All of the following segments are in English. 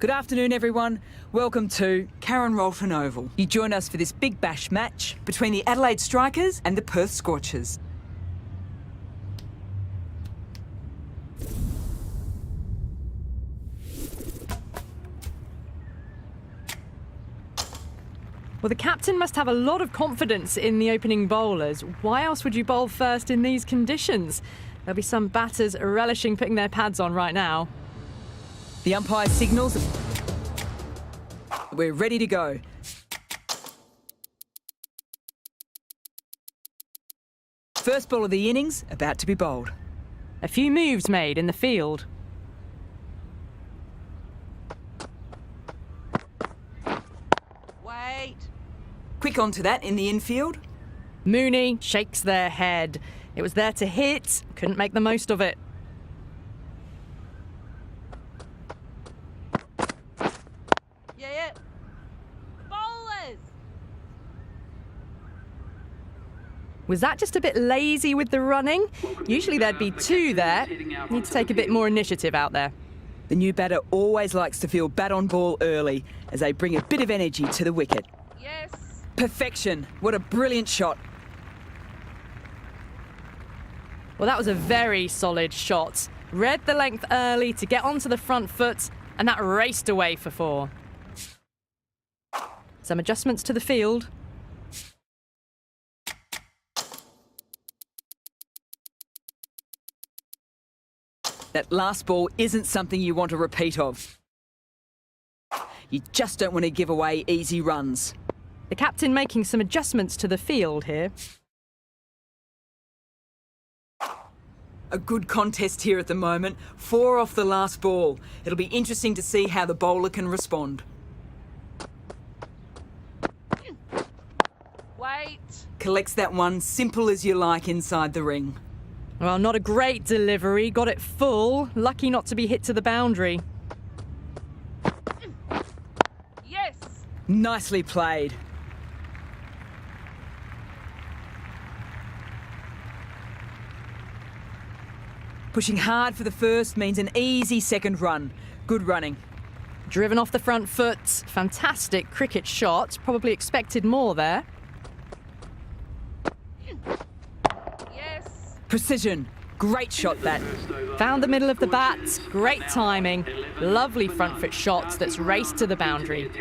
Good afternoon, everyone. Welcome to Karen Rolton Oval. You join us for this big bash match between the Adelaide Strikers and the Perth Scorchers. Well, the captain must have a lot of confidence in the opening bowlers. Why else would you bowl first in these conditions? There'll be some batters relishing putting their pads on right now. The umpire signals. We're ready to go. First ball of the innings about to be bowled. A few moves made in the field. Wait. Quick onto that in the infield. Mooney shakes their head. It was there to hit, couldn't make the most of it. Yeah. Bowlers. Was that just a bit lazy with the running? Usually there'd be two there. Need to take a bit more initiative out there. The new batter always likes to feel bat on ball early as they bring a bit of energy to the wicket. Yes. Perfection. What a brilliant shot. Well, that was a very solid shot. Read the length early to get onto the front foot, and that raced away for 4. Some adjustments to the field. That last ball isn't something you want a repeat of. You just don't want to give away easy runs. The captain making some adjustments to the field here. A good contest here at the moment. 4 off the last ball. It'll be interesting to see how the bowler can respond. Wait. Collects that one, simple as you like, inside the ring. Well, not a great delivery. Got it full. Lucky not to be hit to the boundary. Yes. Nicely played. Pushing hard for the first means an easy second run. Good running. Driven off the front foot. Fantastic cricket shot. Probably expected more there. Yes. Precision. Great shot that. Found the middle of the bat. Great timing. Lovely front foot shot that's raced to the boundary.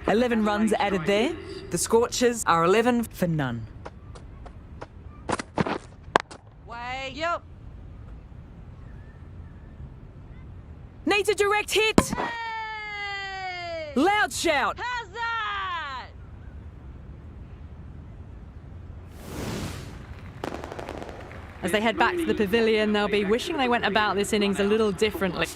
11 runs added there. The Scorchers are 11 for none. Wait. Yep. Needs a direct hit. Hey! Loud shout. How's that? As they head back to the pavilion, they'll be wishing they went about this innings a little differently.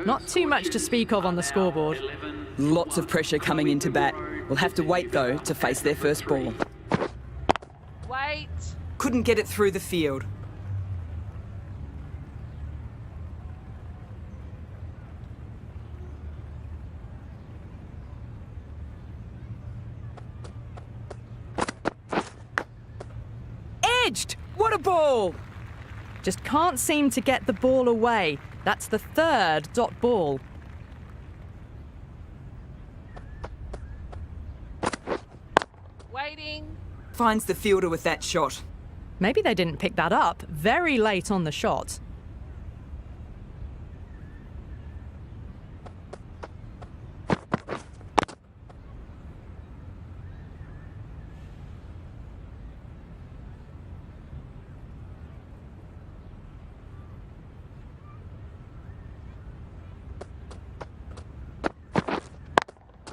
Not too much to speak of on the scoreboard. Lots of pressure coming into bat. We'll have to wait, though, to face their first ball. Wait. Couldn't get it through the field. Edged! What a ball! Just can't seem to get the ball away. That's the 3rd dot ball. Waiting. Finds the fielder with that shot. Maybe they didn't pick that up. Very late on the shot.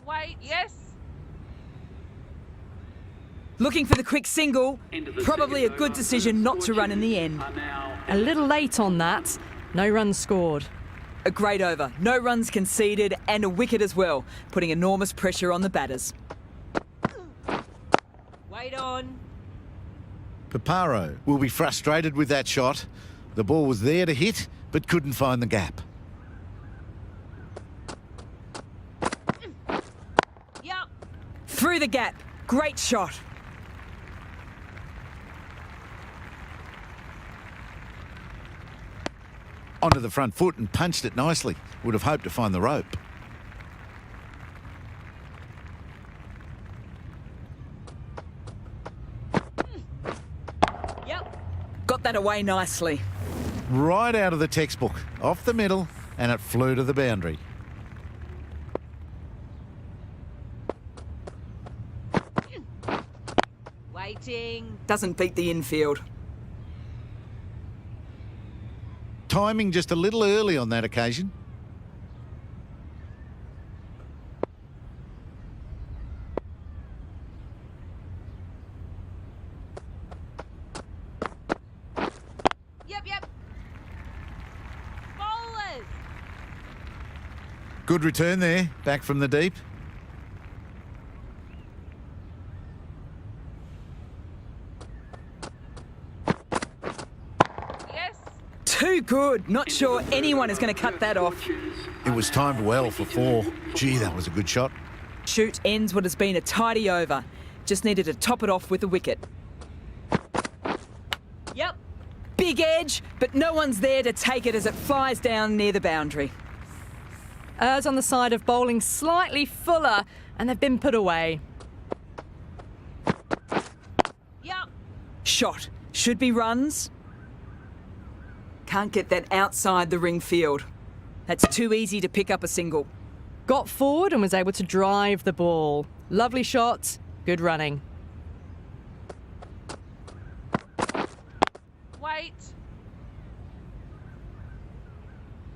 Wait. Yes. Looking for the quick single. Probably a good decision not to run in the end. A little late on that. No runs scored. A great over. No runs conceded and a wicket as well, putting enormous pressure on the batters. Wait on. Paparo will be frustrated with that shot. The ball was there to hit, but couldn't find the gap. Yup. Through the gap. Great shot. Onto the front foot and punched it nicely. Would have hoped to find the rope. Yep. Got that away nicely. Right out of the textbook, off the middle, and it flew to the boundary. Waiting. Doesn't beat the infield. Timing just a little early on that occasion. Yep. Bowlers. Good return there, back from the deep. Yes. Too good. Not sure anyone is going to cut that off. It was timed well for 4. Gee, that was a good shot. Shoot ends what has been a tidy over. Just needed to top it off with a wicket. Yep. Big edge, but no one's there to take it as it flies down near the boundary. Errs on the side of bowling slightly fuller, and they've been put away. Yep. Shot. Should be runs. Can't get that outside the ring field. That's too easy to pick up a single. Got forward and was able to drive the ball. Lovely shot, good running. Wait.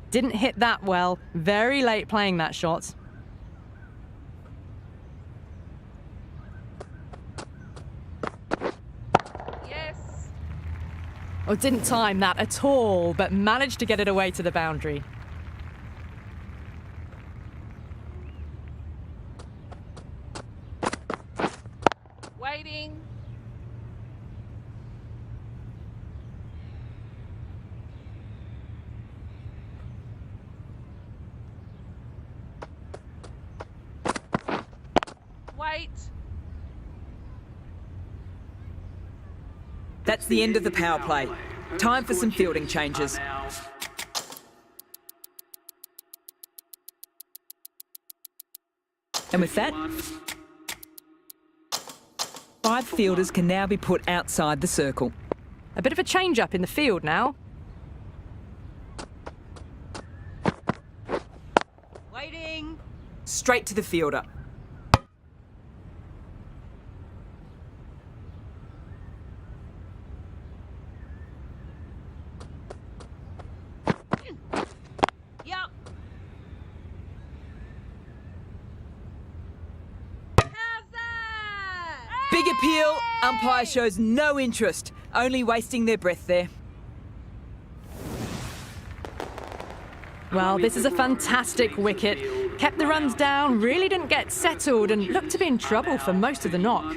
Didn't hit that well. Very late playing that shot. Yes. Oh, didn't time that at all, but managed to get it away to the boundary. Waiting. Wait. That's the end of the power play. Time for some fielding changes. And with that, 5 fielders can now be put outside the circle. A bit of a change-up in the field now. Waiting. Straight to the fielder. Yep. How's that? Big appeal. Umpire shows no interest, only wasting their breath there. Well, this is a fantastic wicket. Kept the runs down, really didn't get settled and looked to be in trouble for most of the knock.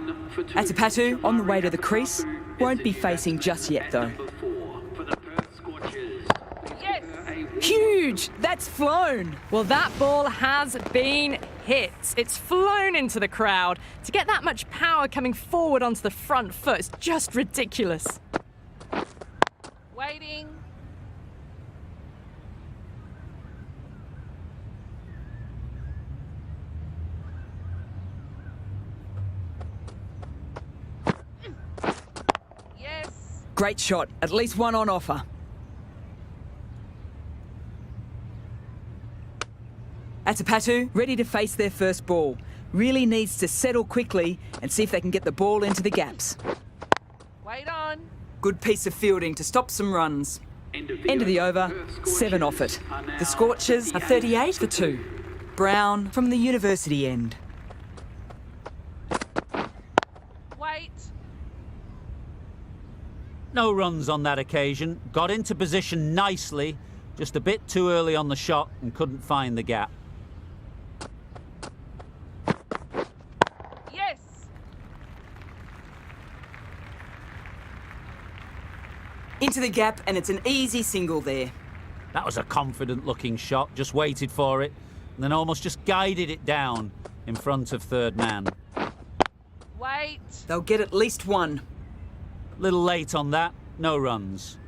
Atapatu on the way to the crease. Won't be facing just yet though. Yes. Huge! That's flown! Well, that ball has been hit. It's flown into the crowd. To get that much power coming forward onto the front foot is just ridiculous. Waiting. Yes. Great shot. At least one on offer. Atapatu ready to face their first ball. Really needs to settle quickly and see if they can get the ball into the gaps. Wait on. Good piece of fielding to stop some runs. End of the over, 7 off it. The Scorchers are 38 for 2. Brown from the university end. Wait. no runs on that occasion. Got into position nicely, just a bit too early on the shot and couldn't find the gap. Yes. Into the gap, and it's an easy single there. That was a confident-looking shot, just waited for it, and then almost just guided it down in front of third man. Wait. They'll get at least one. Little late on that, no runs.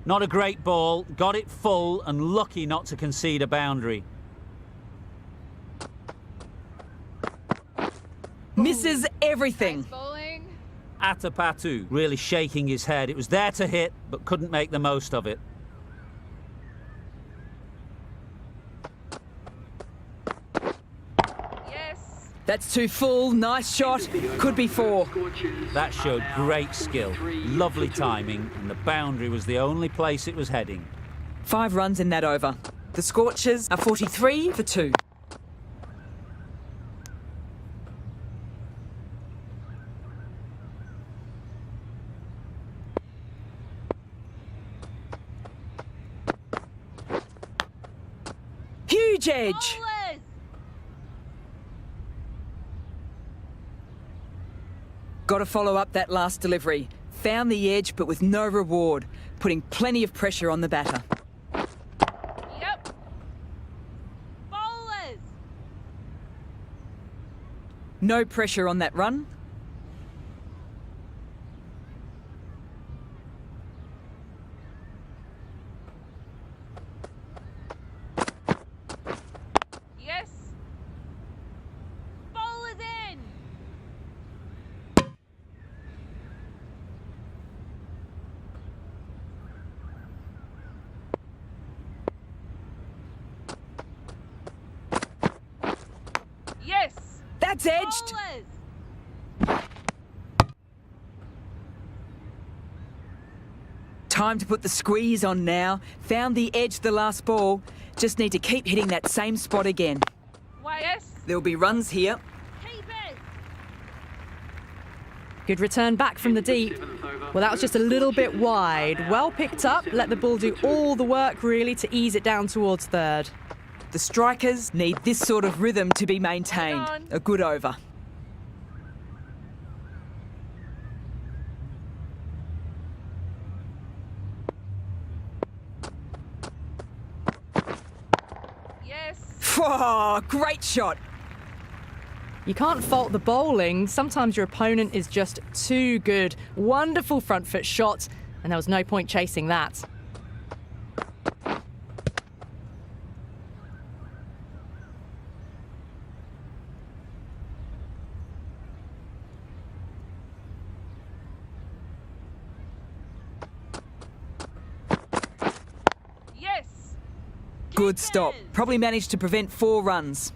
Not a great ball, got it full and lucky not to concede a boundary. Misses everything. Bowling. Atapatu really shaking his head. It was there to hit, but couldn't make the most of it. Yes. That's too full. Nice shot. Could be four. That showed great skill, lovely timing, and the boundary was the only place it was heading. 5 runs in that over. The Scorchers are 43 for 2. Huge edge. Bowlers. Got to follow up that last delivery. Found the edge, but with no reward, putting plenty of pressure on the batter. Yep. Bowlers. No pressure on that run. Yes. Bowlers in. Yes. That's edged. Bowlers. Time to put the squeeze on now. Found the edge the last ball. Just need to keep hitting that same spot again. Wait. Yes. There'll be runs here. Keep it. Good return back from the deep. Well, that was just a little bit wide. Well picked up, let the ball do all the work really to ease it down towards third. The strikers need this sort of rhythm to be maintained. on. A good over. Yes. Whoa, great shot. You can't fault the bowling. Sometimes your opponent is just too good. Wonderful front foot shot, and there was no point chasing that. Yes. Good stop. Keepers. Probably managed to prevent 4 runs.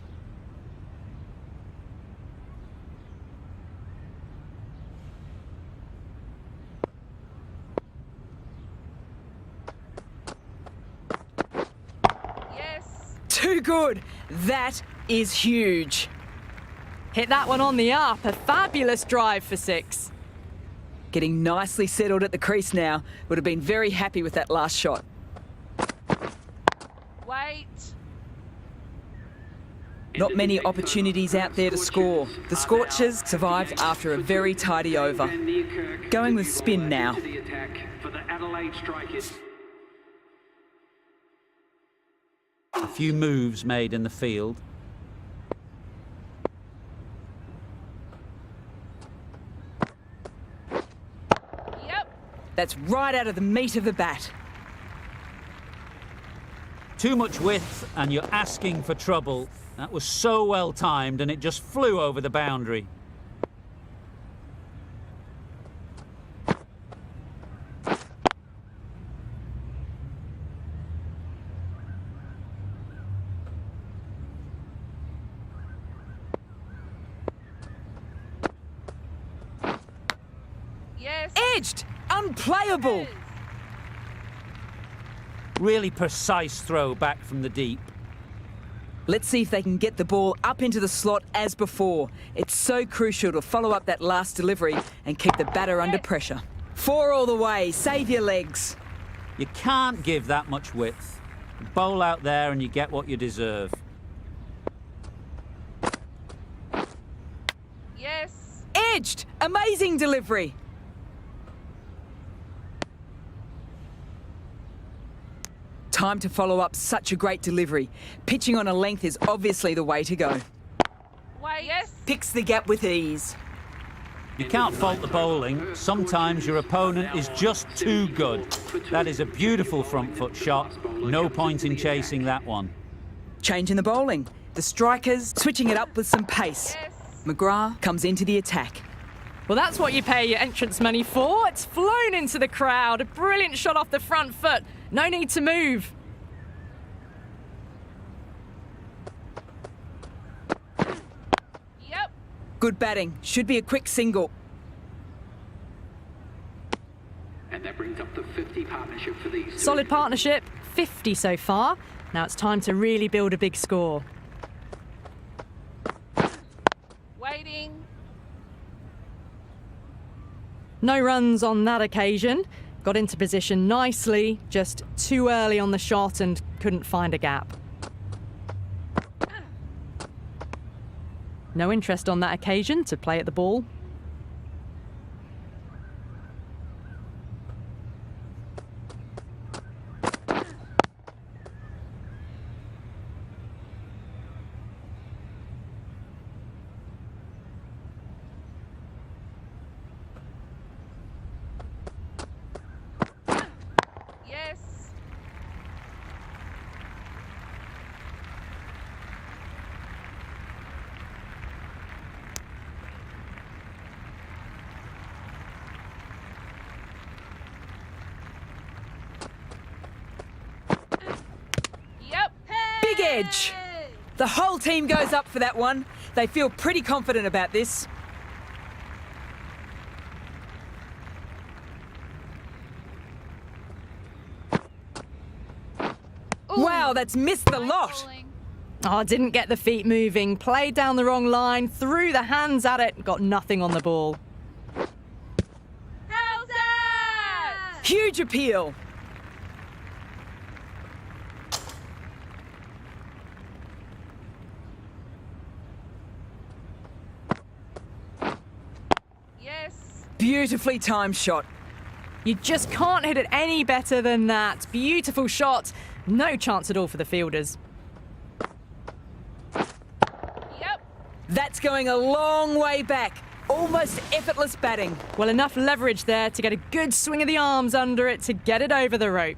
Yes. Too good. That is huge. Hit that one on the up. A fabulous drive for 6. Getting nicely settled at the crease now. Would have been very happy with that last shot. Wait. Not many opportunities out there to score. The Scorchers survived after a very tidy over. Going with spin now. A few moves made in the field. Yep. That's right out of the meat of the bat. Too much width and you're asking for trouble. That was so well timed and it just flew over the boundary. Yes. Edged! Unplayable! Yes. Really precise throw back from the deep. Let's see if they can get the ball up into the slot as before. It's so crucial to follow up that last delivery and keep the batter under pressure. 4 all the way. Save your legs. You can't give that much width. Bowl out there and you get what you deserve. Yes. Edged. Amazing delivery. Time to follow up such a great delivery. Pitching on a length is obviously the way to go. Wait. Yes. Picks the gap with ease. You can't fault the bowling. Sometimes your opponent is just too good. That is a beautiful front foot shot. No point in chasing that one. Changing the bowling. The strikers switching it up with some pace. Yes. McGrath comes into the attack. Well, that's what you pay your entrance money for. It's flown into the crowd. A brilliant shot off the front foot. No need to move. Yep. Good batting. Should be a quick single. And that brings up the 50 partnership for these two. Solid partnership, 50 so far. Now it's time to really build a big score. Waiting. No runs on that occasion. Got into position nicely, just too early on the shot and couldn't find a gap. No interest on that occasion to play at the ball. Yes. Yep. Big edge. The whole team goes up for that one. They feel pretty confident about this. Wow, that's missed the lot. Bowling. Oh, didn't get the feet moving. Played down the wrong line, threw the hands at it, got nothing on the ball. How's that? Huge appeal. Yes. Beautifully timed shot. You just can't hit it any better than that. Beautiful shot. No chance at all for the fielders. Yep. That's going a long way back. Almost effortless batting. Well, enough leverage there to get a good swing of the arms under it to get it over the rope.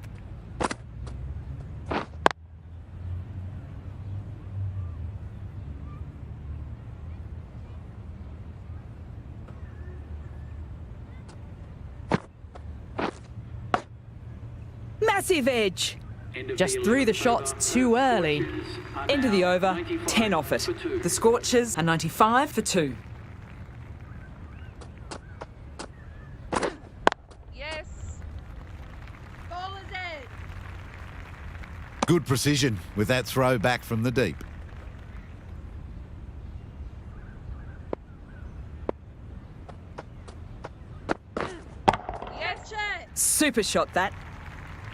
Massive edge. Just threw the shot too early. End of the over, 10 off it. The Scorchers are 95 for 2. Yes. Bowler's edge. Good precision with that throw back from the deep. Yes. Check. Super shot that.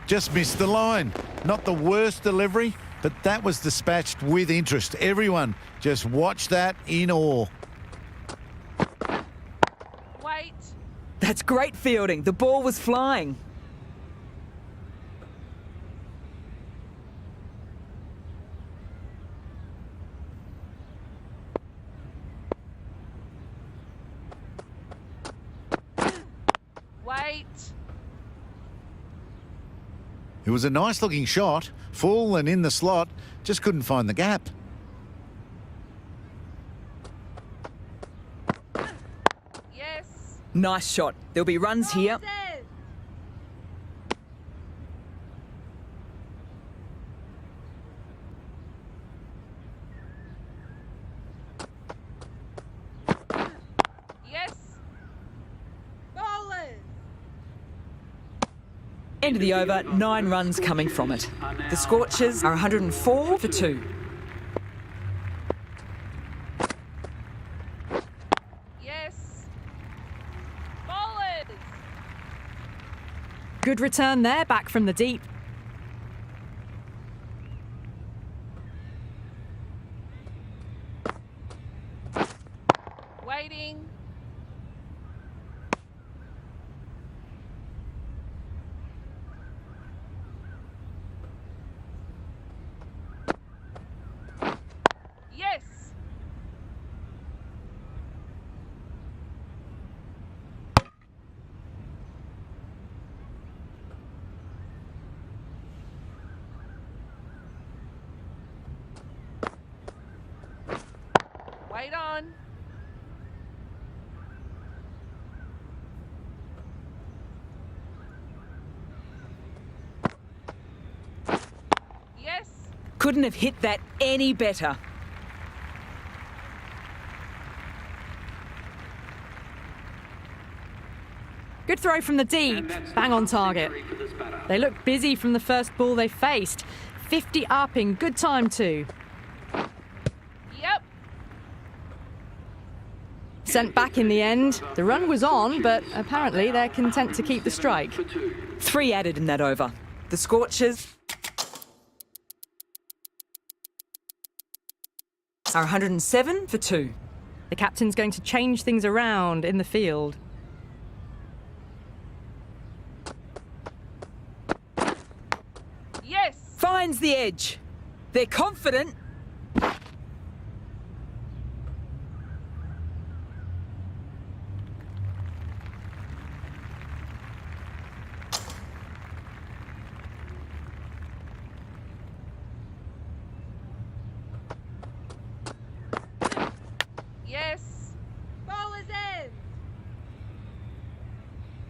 Just missed the line. Not the worst delivery, but that was dispatched with interest. Everyone just watch that in awe. Wait. That's great fielding. The ball was flying. Wait. It was a nice looking shot, full and in the slot, just couldn't find the gap. Yes. Nice shot. There'll be runs here. Bowler's edge. Yes. Bowlers. End of the over, 9 runs coming from it. The Scorchers are 104 for 2. Yes. Bowlers. Good return there, back from the deep. Waiting. Yes. Wait on. Yes. Couldn't have hit that any better. Good throw from the deep, bang on target. They looked busy from the first ball they faced. 50 up in good time too. Yep. Sent back in the end. The run was on, but apparently they're content to keep the strike. 3 added in that over. The Scorchers are 107 for 2. The captain's going to change things around in the field. Yes. Finds the edge. They're confident. Yes. Bowlers in.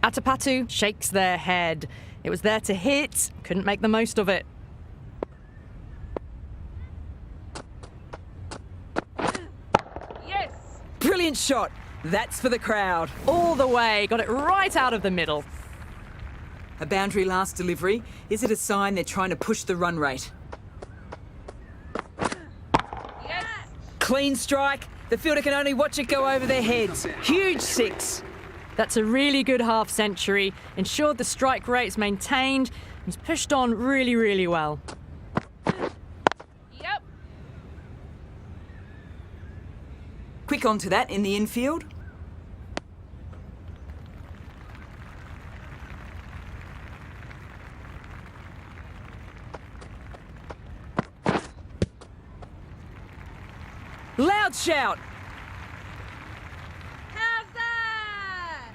Atapatu shakes their head. It was there to hit, couldn't make the most of it. Yes. Brilliant shot. That's for the crowd. All the way, got it right out of the middle. A boundary last delivery. Is it a sign they're trying to push the run rate? Yes. Clean strike. The fielder can only watch it go over their heads. Huge 6. That's a really good half century. Ensured the strike rate's maintained. He's pushed on really, really well. Yep. Quick onto that in the infield. Loud shout. How's that?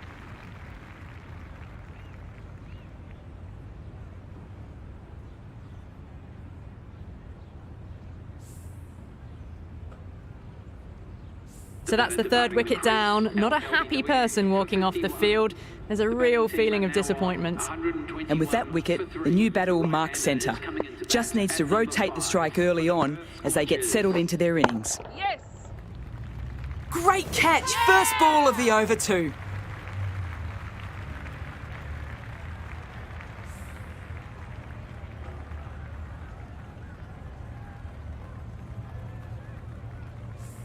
So that's the third wicket down. Not a happy person walking off the field. There's a real feeling of disappointment. And with that wicket, the new batter will mark centre. Just needs to rotate the strike early on as they get settled into their innings. Yes. Great catch. First ball of the over 2.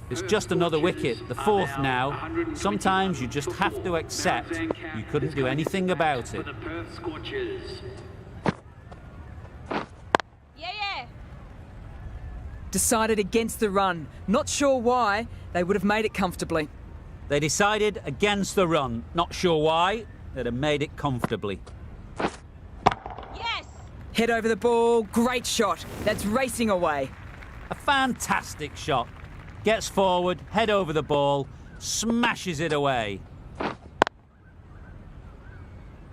It's just another wicket, the 4th now. Sometimes you just have to accept you couldn't do anything about it. Yeah. Decided against the run. Not sure why. They would have made it comfortably. They decided against the run. Not sure why. They'd have made it comfortably. Yes. Head over the ball. Great shot. That's racing away. A fantastic shot. Gets forward, head over the ball, smashes it away.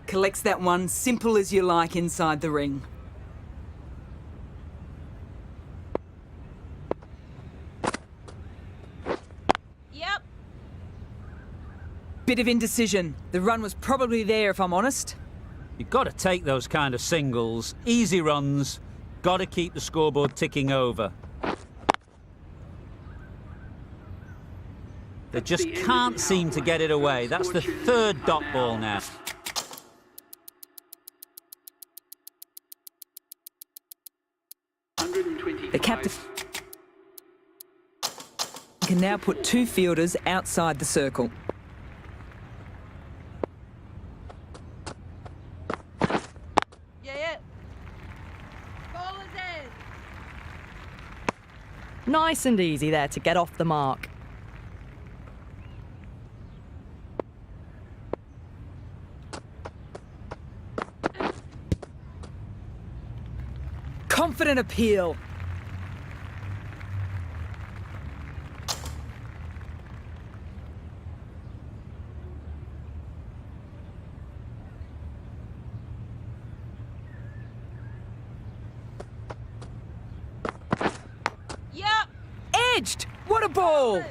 Collects that one simple as you like inside the ring. Yep. Bit of indecision. The run was probably there, if I'm honest. You've got to take those kind of singles. Easy runs. Got to keep the scoreboard ticking over. They just can't seem to get it away. That's the 3rd dot ball now. The captain can now put 2 fielders outside the circle. Yeah. Bowler's in. Nice and easy there to get off the mark. Confident appeal. Yep. Edged! What a ball!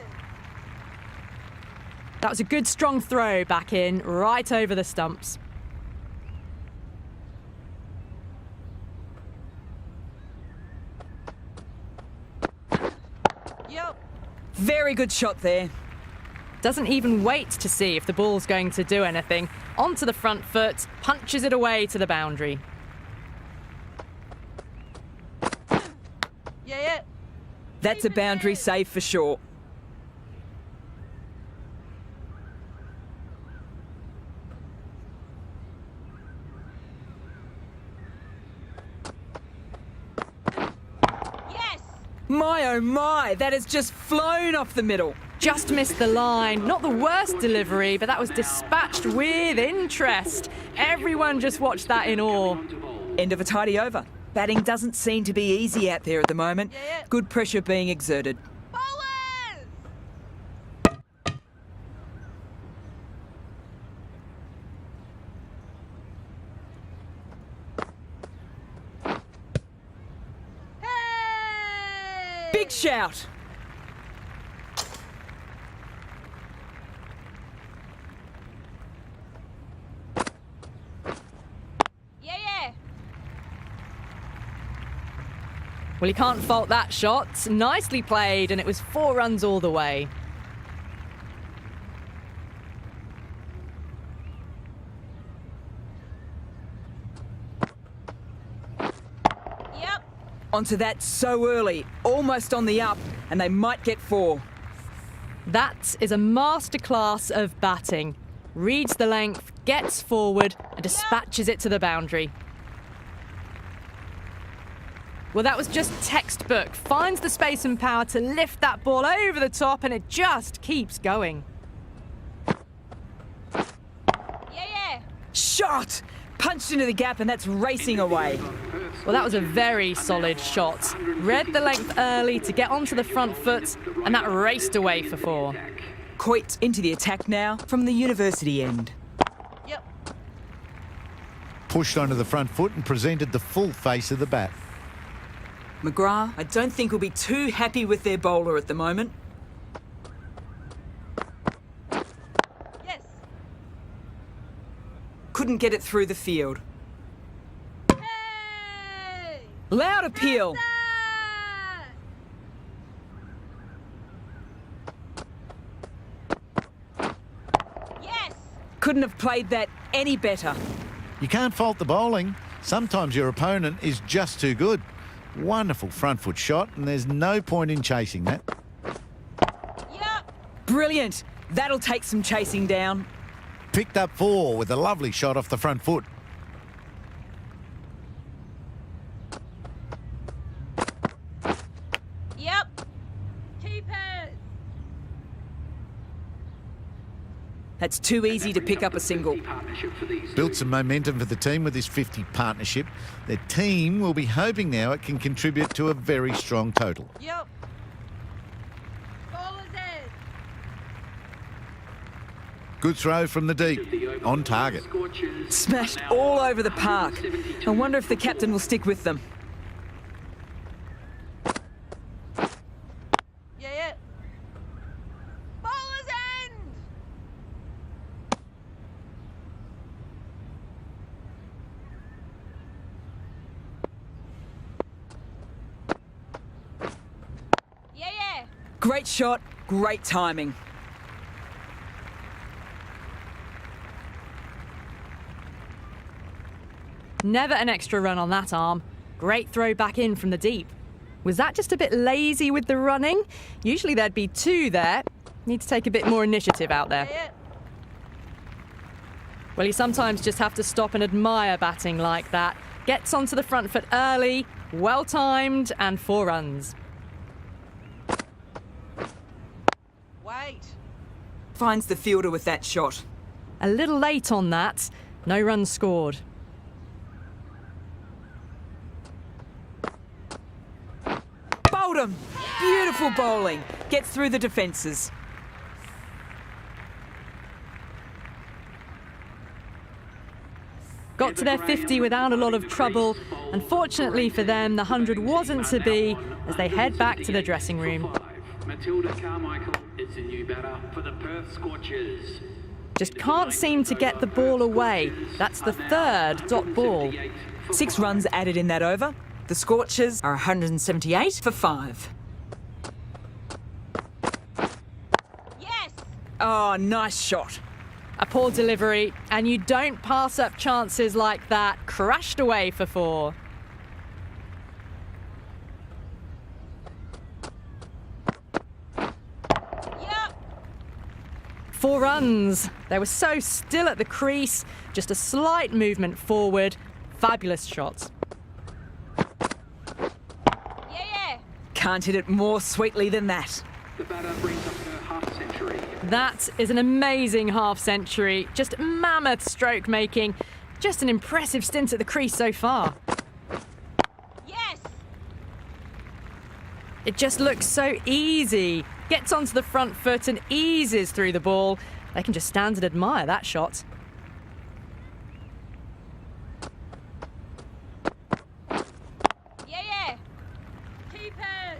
That was a good strong throw back in, right over the stumps. Yep. Very good shot there. Doesn't even wait to see if the ball's going to do anything. Onto the front foot, punches it away to the boundary. Yeah. That's a boundary save for sure. Yes. My oh my, that has just flown off the middle. Just missed the line. Not the worst delivery, but that was dispatched with interest. Everyone just watched that in awe. End of a tidy over. Batting doesn't seem to be easy out there at the moment. Yeah. Good pressure being exerted. Bowlers. Hey. Big shout. Yeah. Well, you can't fault that shot. Nicely played, and it was 4 runs all the way. Yep. Onto that so early, almost on the up, and they might get 4. That is a masterclass of batting. Reads the length, gets forward, and dispatches it to the boundary. Well, that was just textbook. Finds the space and power to lift that ball over the top, and it just keeps going. Yeah. Shot! Punched into the gap, and that's racing away. Well, that was a very solid shot. Read the length early to get onto the front foot, and that raced away for 4. Coit into the attack now from the university end. Yep. Pushed onto the front foot and presented the full face of the bat. McGrath, I don't think will be too happy with their bowler at the moment. Yes. Couldn't get it through the field. Hey. Loud appeal. Yes. Couldn't have played that any better. You can't fault the bowling. Sometimes your opponent is just too good. Wonderful front foot shot, and there's no point in chasing that. Yep. Brilliant. That'll take some chasing down. Picked up 4 with a lovely shot off the front foot. Yep. Keepers. That's too easy to pick up a single. Built some momentum for the team with this 50 partnership. The team will be hoping now it can contribute to a very strong total. Yep. Bowlers in. Good throw from the deep. On target. Smashed all over the park. I wonder if the captain will stick with them. Yeah. Bowlers end. Yeah. Great shot, great timing. Never an extra run on that arm. Great throw back in from the deep. Was that just a bit lazy with the running? Usually there'd be 2 there. Need to take a bit more initiative out there. Yeah. Well, you sometimes just have to stop and admire batting like that. Gets onto the front foot early, well timed, and 4 runs. Wait. Finds the fielder with that shot. A little late on that. No runs scored. Bowled him. Beautiful bowling. Gets through the defences. Got to their 50 without a lot of trouble. Unfortunately for them, the 100 wasn't to be as they head back to the dressing room. Matilda Carmichael is the new batter for the Perth Scorchers. Just can't seem to get the ball away. That's the 3rd dot ball. 6 runs added in that over. The Scorchers are 178 for 5. Yes. Oh, nice shot. A poor delivery, and you don't pass up chances like that. Crashed away for 4. Yep. 4 runs. They were so still at the crease. Just a slight movement forward. Fabulous shot. Yeah. Can't hit it more sweetly than that. The batter brings up her half century. That is an amazing half century. Just mammoth stroke making. Just an impressive stint at the crease so far. Yes. It just looks so easy. Gets onto the front foot and eases through the ball. They can just stand and admire that shot. Yeah. Keep it.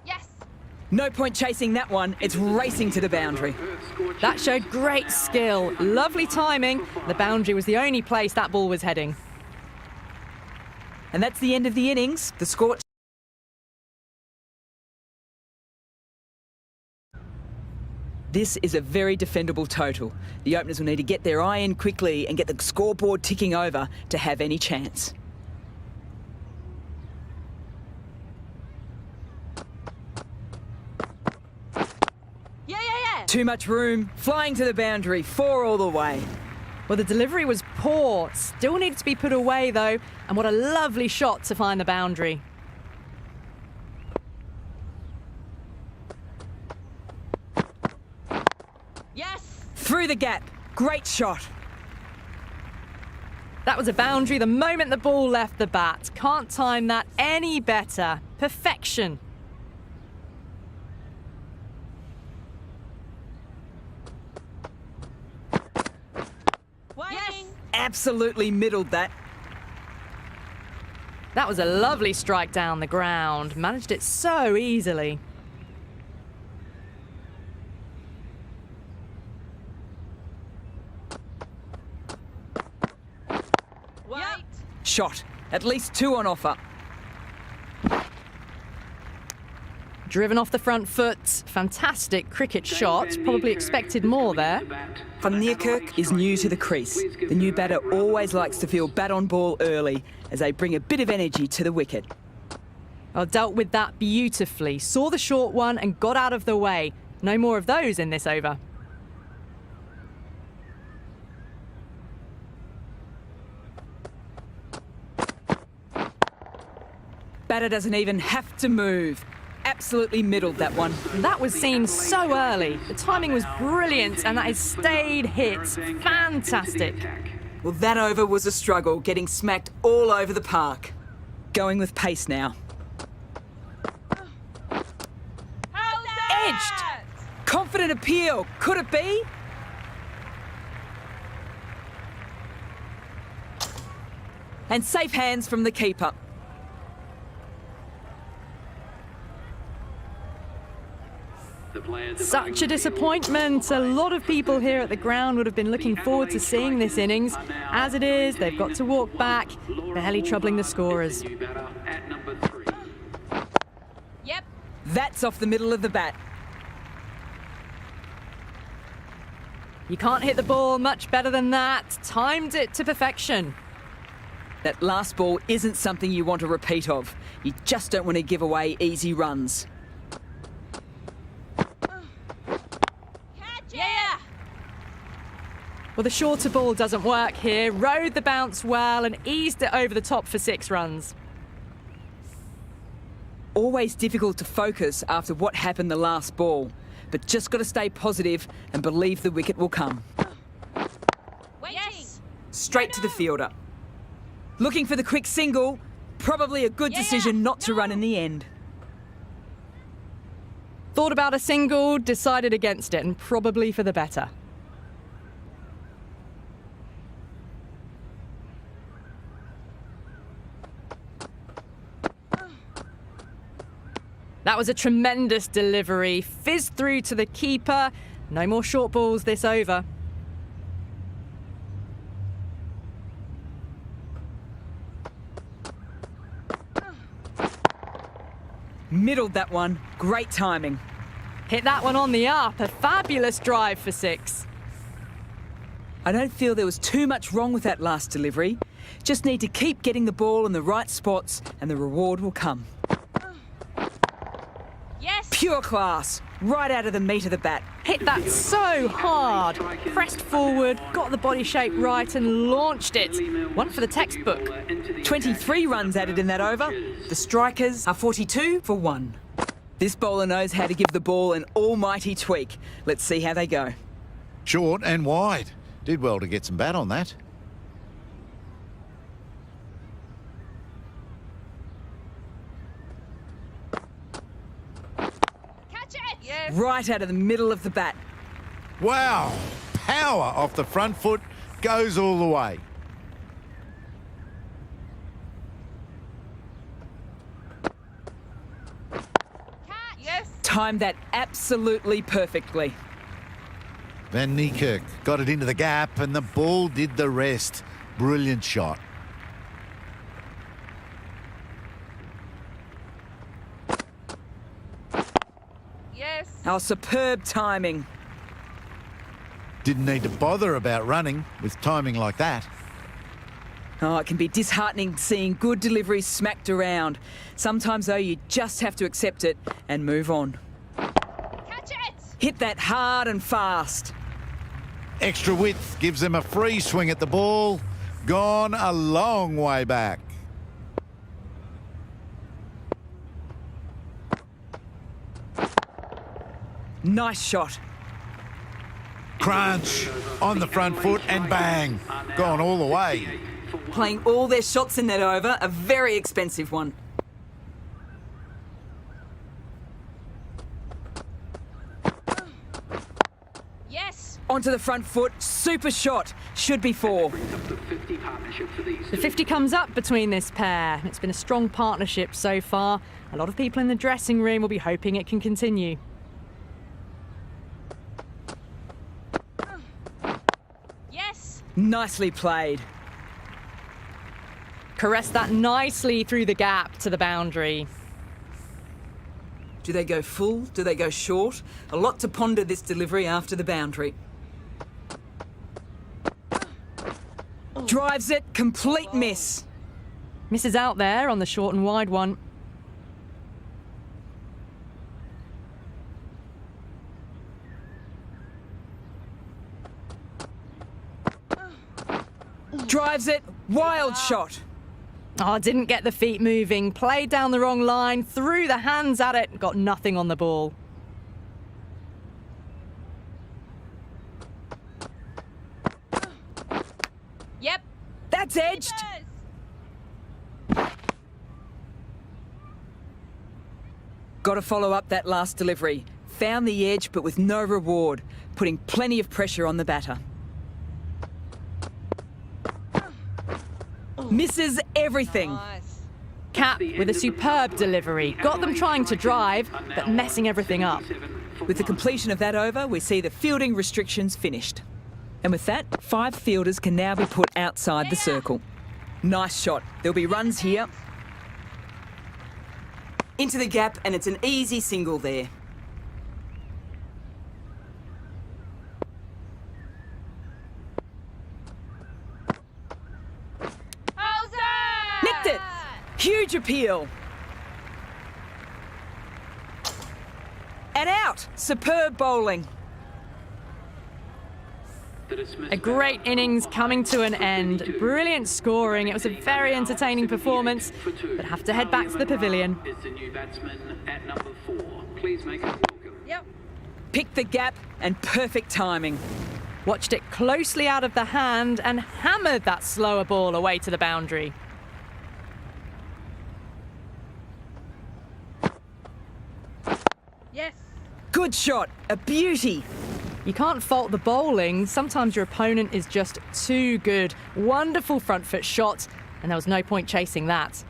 Yes. No point chasing that one. It's racing to the boundary. That showed great skill. Lovely timing. The boundary was the only place that ball was heading. And that's the end of the innings. The Scorch. This is a very defendable total. The openers will need to get their eye in quickly and get the scoreboard ticking over to have any chance. Yeah. Too much room. Flying to the boundary. 4 all the way. Well, the delivery was poor. Still needed to be put away, though. And what a lovely shot to find the boundary. Yes. Through the gap. Great shot. That was a boundary the moment the ball left the bat. Can't time that any better. Perfection. Yes. Absolutely middled that. That was a lovely strike down the ground. Managed it so easily. Wait. Shot. At least 2 on offer. Driven off the front foot. Fantastic cricket shot. Probably expected more there. Van Niekerk is new to the crease. The new batter always likes to feel bat on ball early as they bring a bit of energy to the wicket. Well, dealt with that beautifully. Saw the short one and got out of the way. No more of those in this over. Batter doesn't even have to move. Absolutely middled that one. That was seen so early. The timing was brilliant and that is stayed hits. Fantastic. Well, that over was a struggle, getting smacked all over the park. Going with pace now. How's that? Confident appeal. Could it be? And safe hands from the keeper. Such a disappointment. A lot of people here at the ground would have been looking forward to seeing this innings. As it is, they've got to walk back, barely troubling the scorers. Yep. That's off the middle of the bat. You can't hit the ball much better than that. Timed it to perfection. That last ball isn't something you want a repeat of. You just don't want to give away easy runs. Catch it! Well, the shorter ball doesn't work here. Rode the bounce well and eased it over the top for 6 runs. Always difficult to focus after what happened the last ball, but just got to stay positive and believe the wicket will come. Waiting! Yes! Straight to the fielder. Looking for the quick single. Probably a good decision not to run in the end. Thought about a single, decided against it, and probably for the better. That was a tremendous delivery. Fizzed through to the keeper. No more short balls this over. Middled that one. Great timing. Hit that one on the up. A fabulous drive for 6. I don't feel there was too much wrong with that last delivery. Just need to keep getting the ball in the right spots and the reward will come. Yes! Pure class. Right out of the meat of the bat. Hit that so hard. Pressed forward, got the body shape right and launched it. One for the textbook. 23 runs added in that over. The strikers are 42 for 1. This bowler knows how to give the ball an almighty tweak. Let's see how they go. Short and wide. Did well to get some bat on that. Catch it! Yes! Right out of the middle of the bat. Wow. Power off the front foot. Goes all the way. Catch! Yes! Timed that absolutely perfectly. Van Niekerk got it into the gap and the ball did the rest. Brilliant shot. Yes! Our superb timing. Didn't need to bother about running with timing like that. Oh, it can be disheartening seeing good deliveries smacked around. Sometimes, though, you just have to accept it and move on. Catch it! Hit that hard and fast. Extra width gives them a free swing at the ball. Gone a long way back. Nice shot. Crunch on the front foot and bang. Gone all the way. Playing all their shots in that over, a very expensive one. Yes! Onto the front foot, super shot. Should be 4. The 50 comes up between this pair. It's been a strong partnership so far. A lot of people in the dressing room will be hoping it can continue. Yes! Nicely played. Caressed that nicely through the gap to the boundary. Do they go full? Do they go short? A lot to ponder this delivery after the boundary. Drives it, complete miss. Misses out there on the short and wide one. Drives it, wild shot. Oh, didn't get the feet moving. Played down the wrong line, threw the hands at it, got nothing on the ball. Yep! That's edged. Got to follow up that last delivery. Found the edge, but with no reward, putting plenty of pressure on the batter. Misses everything. Nice. Cap with a superb delivery. Got them trying to drive, but messing everything up. With the completion of that over, we see the fielding restrictions finished. And with that, 5 fielders can now be put outside the circle. Nice shot. There'll be runs here. Into the gap, and it's an easy single there. Huge appeal. And out. Superb bowling. A great innings coming to an end. Brilliant scoring. It was a very entertaining performance, but have to head back to the pavilion. Is the new batsman at number 4. Please make a welcome. Yep. Picked the gap and perfect timing. Watched it closely out of the hand and hammered that slower ball away to the boundary. Yes. Good shot. A beauty. You can't fault the bowling. Sometimes your opponent is just too good. Wonderful front foot shot, and there was no point chasing that.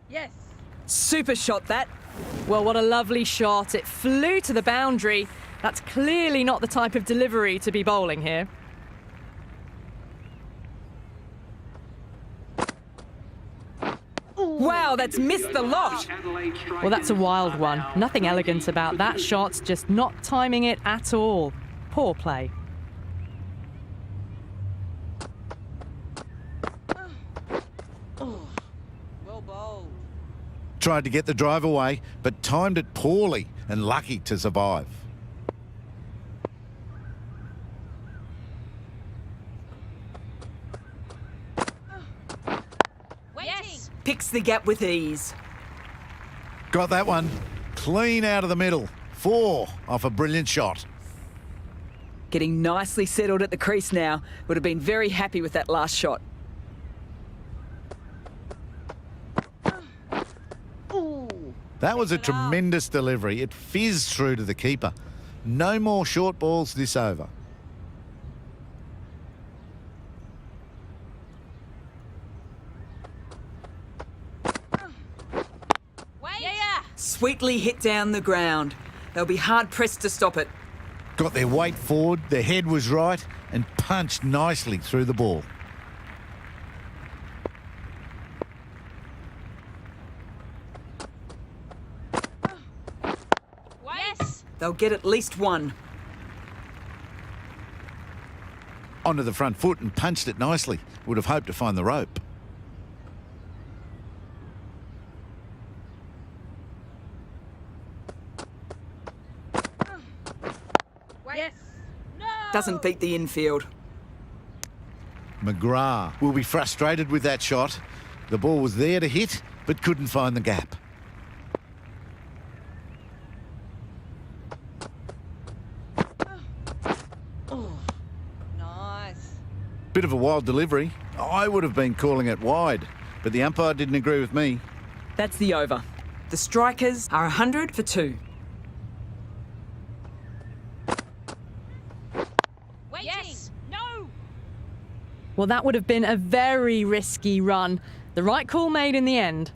Yes. Super shot that. Well, what a lovely shot. It flew to the boundary. That's clearly not the type of delivery to be bowling here. Wow, that's missed the lot. Well, that's a wild one. Nothing elegant about that shot, just not timing it at all. Poor play. Well bowled. Tried to get the drive away, but timed it poorly and lucky to survive. Yes. Picks the gap with ease. Got that one. Clean out of the middle. 4 off a brilliant shot. Getting nicely settled at the crease now. Would have been very happy with that last shot. That was a tremendous delivery. It fizzed through to the keeper. No more short balls this over. Wait. Yeah. Sweetly hit down the ground. They'll be hard pressed to stop it. Got their weight forward, their head was right, and punched nicely through the ball. Yes. They'll get at least one. Onto the front foot and punched it nicely. Would have hoped to find the rope. Yes. No. Doesn't beat the infield. McGrath will be frustrated with that shot. The ball was there to hit, but couldn't find the gap. Nice. Bit of a wild delivery. I would have been calling it wide, but the umpire didn't agree with me. That's the over. The strikers are 100 for 2. Waiting. Yes. No. Well, that would have been a very risky run. The right call made in the end.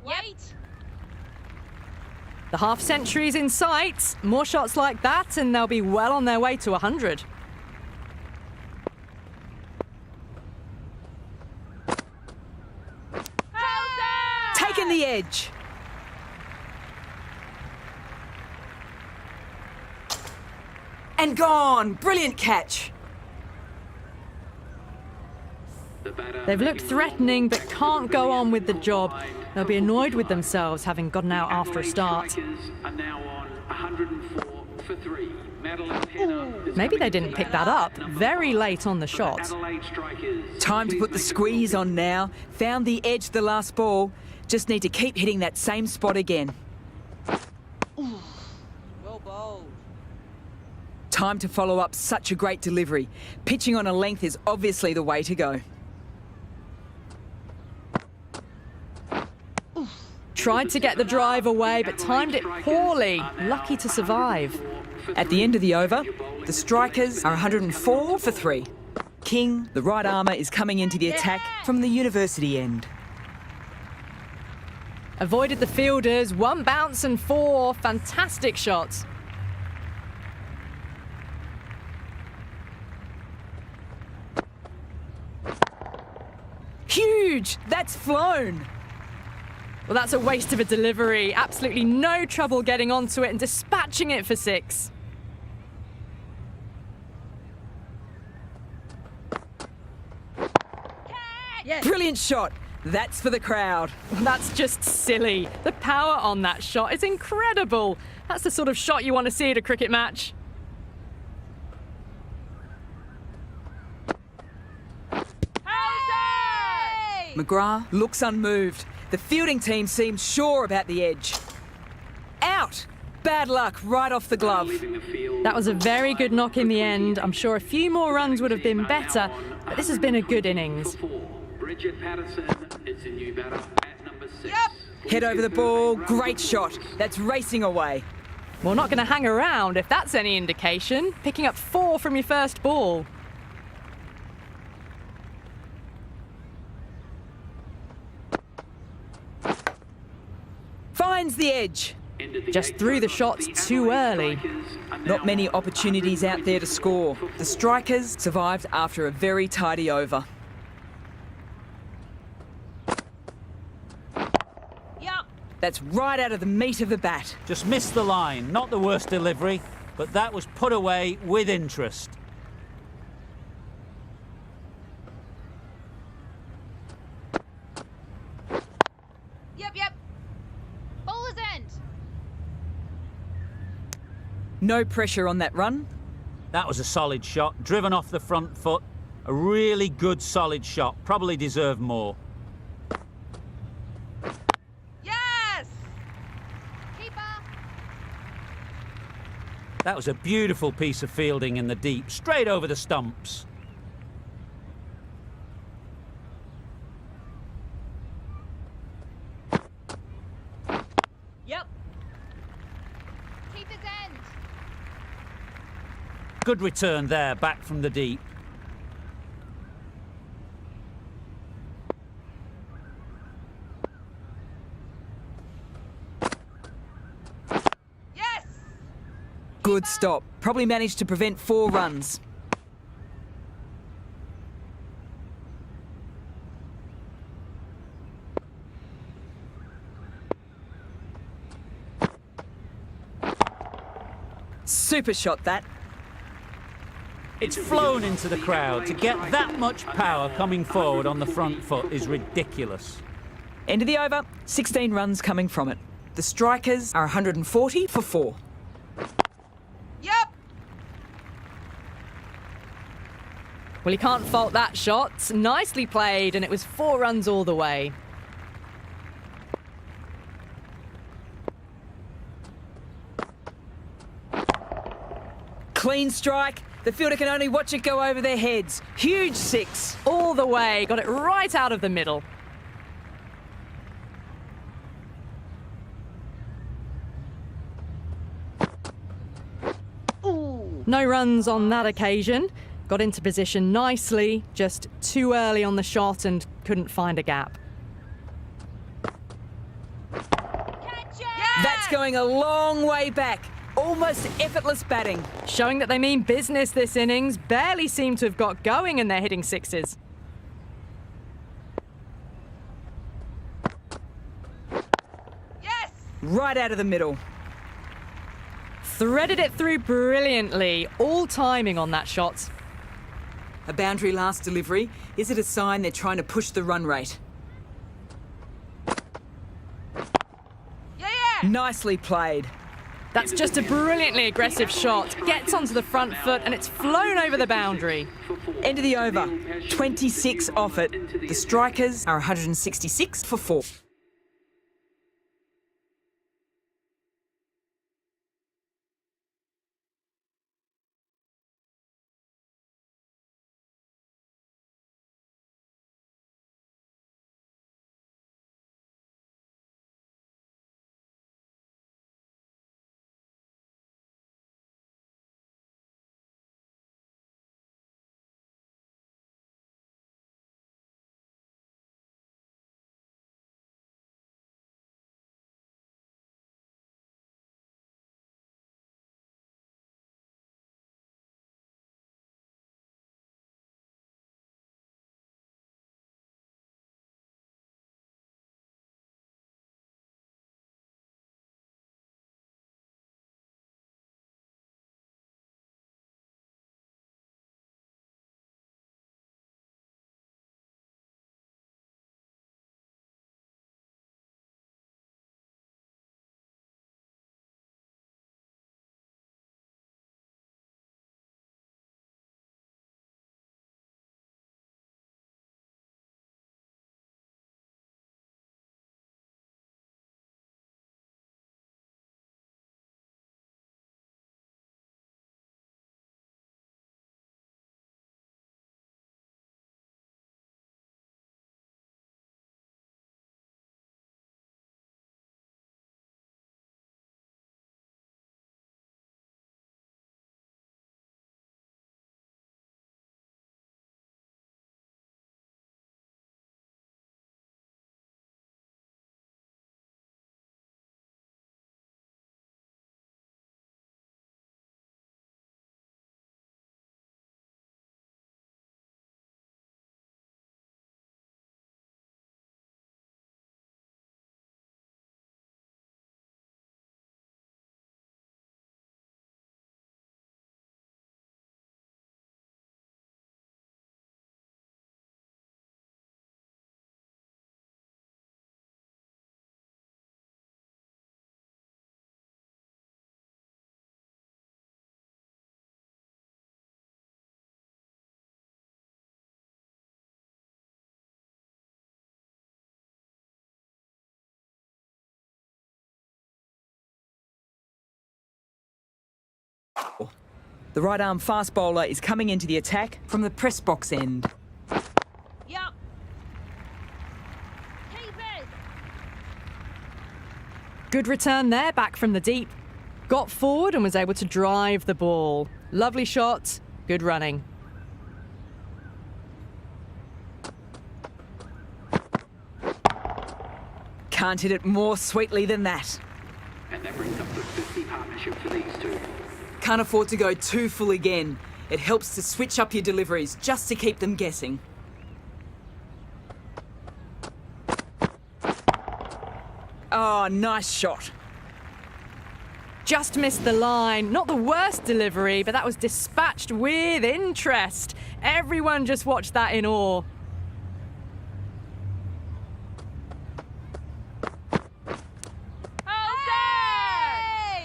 Wait. The half century's in sight. More shots like that and they'll be well on their way to 100. Taking the edge. And gone. Brilliant catch. They've looked threatening but can't go on with the job. They'll be annoyed with themselves having gotten out after a start. Are now on 104 for 3. Maybe they didn't pick that up. Very late on the shot. Time to put the squeeze on now. Found the edge the last ball. Just need to keep hitting that same spot again. Well bowled. Time to follow up such a great delivery. Pitching on a length is obviously the way to go. Tried to get the drive away but timed it poorly. Lucky to survive. At the end of the over, the strikers are 104 for 3. King, the right armour, is coming into the attack from the university end. Avoided the fielders, 1 bounce and 4. Fantastic shots. Huge! That's flown! Well, that's a waste of a delivery. Absolutely no trouble getting onto it and dispatching it for 6. Yes. Brilliant shot. That's for the crowd. That's just silly. The power on that shot is incredible. That's the sort of shot you want to see at a cricket match. Hey! McGrath looks unmoved. The fielding team seems sure about the edge. Out! Bad luck right off the glove. Leaving the field. That was a very good knock in the end. I'm sure a few more runs would have been better, but this has been a good innings. For 4. Bridget Patterson is the new batter at number 6. Yep. Head over the ball. Great shot. That's racing away. Well, not going to hang around if that's any indication. Picking up 4 from your first ball. Finds the edge. Just threw the shots too early. Not many opportunities out there to score. The strikers survived after a very tidy over. Yep. That's right out of the meat of the bat. Just missed the line. Not the worst delivery, but that was put away with interest. Yep. Bowler's end. No pressure on that run. That was a solid shot, driven off the front foot. A really good, solid shot. Probably deserved more. Yes. Keeper. That was a beautiful piece of fielding in the deep, straight over the stumps. Yep. Keeper's end. Good return there, back from the deep. Yes. Good stop. Probably managed to prevent 4 runs. Super shot that. It's flown into the crowd. To get that much power coming forward on the front foot is ridiculous. End of the over. 16 runs coming from it. The strikers are 140 for 4. Yep. Well, you can't fault that shot. Nicely played, and it was 4 runs all the way. Clean strike. The fielder can only watch it go over their heads. Huge 6. All the way, got it right out of the middle. No runs on that occasion. Got into position nicely, just too early on the shot and couldn't find a gap. Catch it. That's going a long way back. Almost effortless batting. Showing that they mean business this innings. Barely seem to have got going and they're hitting 6s. Yes. Right out of the middle. Threaded it through brilliantly. All timing on that shot. A boundary last delivery. Is it a sign they're trying to push the run rate? Yeah. Nicely played. That's just a brilliantly aggressive shot. Gets onto the front foot and it's flown over the boundary. End of the over. 26 off it. The strikers are 166 for 4. The right arm fast bowler is coming into the attack from the press box end. Yup. Keep it. Good return there, back from the deep. Got forward and was able to drive the ball. Lovely shot, good running. Can't hit it more sweetly than that. And that brings up the 50 partnership for these two. Can't afford to go too full again. It helps to switch up your deliveries just to keep them guessing. Oh, nice shot. Just missed the line. Not the worst delivery, but that was dispatched with interest. Everyone just watched that in awe.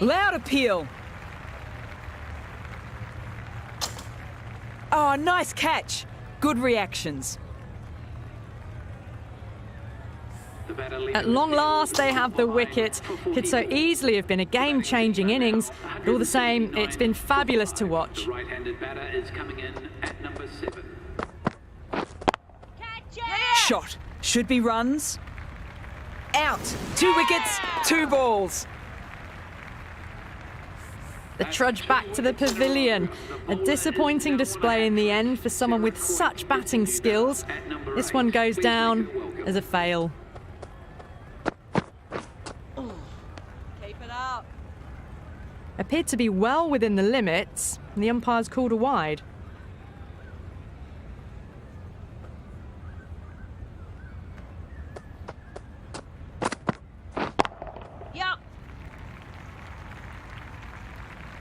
Loud appeal. Oh, nice catch. Good reactions. At long last, they have the wicket. Could so easily have been a game-changing innings, but all the same, it's been fabulous to watch. The right-handed batter is coming in at number 7. Catch it. Shot. Should be runs. Out. 2 wickets, 2 balls. The trudge back to the pavilion. A disappointing display in the end for someone with such batting skills. This one goes down as a fail. Keep it up. Appeared to be well within the limits, and the umpires called a wide. Yup.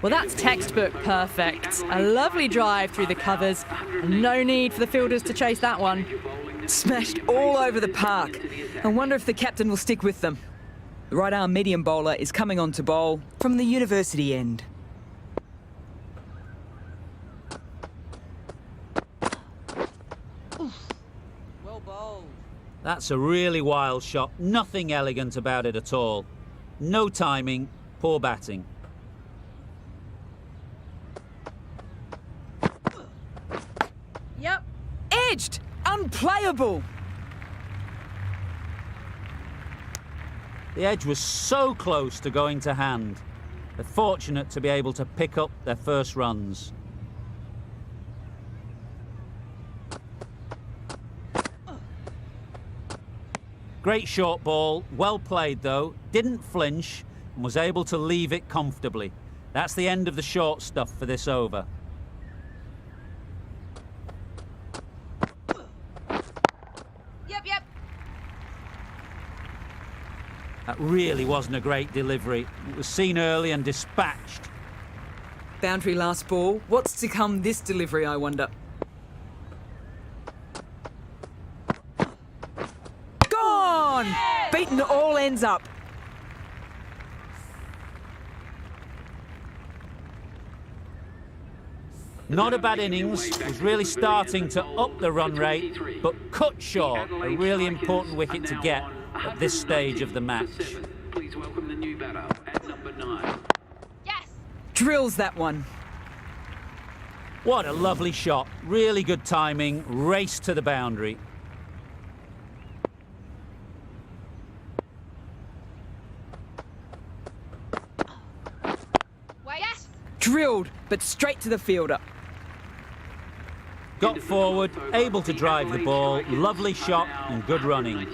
Well, that's textbook perfect. A lovely drive through the covers, and no need for the fielders to chase that one. Smashed all over the park. I wonder if the captain will stick with them. The right arm medium bowler is coming on to bowl from the university end. Well bowled. That's a really wild shot. Nothing elegant about it at all. No timing, poor batting. Yep. Edged! Unplayable! The edge was so close to going to hand. They're fortunate to be able to pick up their first runs. Great short ball, well played though, didn't flinch and was able to leave it comfortably. That's the end of the short stuff for this over. Yep. That really wasn't a great delivery. It was seen early and dispatched. Boundary last ball. What's to come this delivery, I wonder? Gone! Beaten all ends up. Not a bad innings, was really starting to up the run rate, but cut short, a really important wicket to get at this stage of the match. Please welcome the new batter at number 9. Yes. Drills that one. What a lovely shot, really good timing, race to the boundary. Wait. Yes. Drilled, but straight to the fielder. Got forward, able to drive the ball, lovely shot and good running.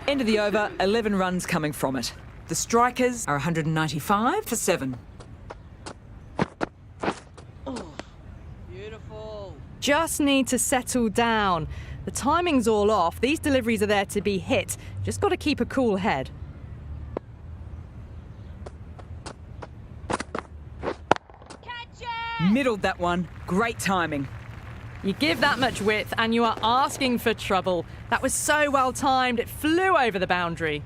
End of the over, 11 runs coming from it. The strikers are 195 for 7. Beautiful. Just need to settle down. The timing's all off. These deliveries are there to be hit. Just got to keep a cool head. Catch it. Middled that one. Great timing. You give that much width and you are asking for trouble. That was so well timed, it flew over the boundary.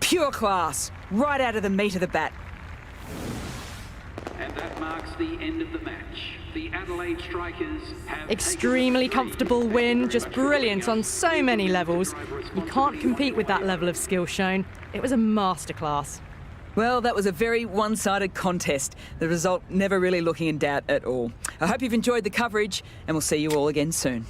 Pure class. Right out of the meat of the bat. And that marks the end of the match. The Adelaide Strikers have Extremely comfortable win, just brilliant on so many levels. You can't compete with that level of skill shown. It was a masterclass. Well, that was a very one-sided contest. The result never really looking in doubt at all. I hope you've enjoyed the coverage, and we'll see you all again soon.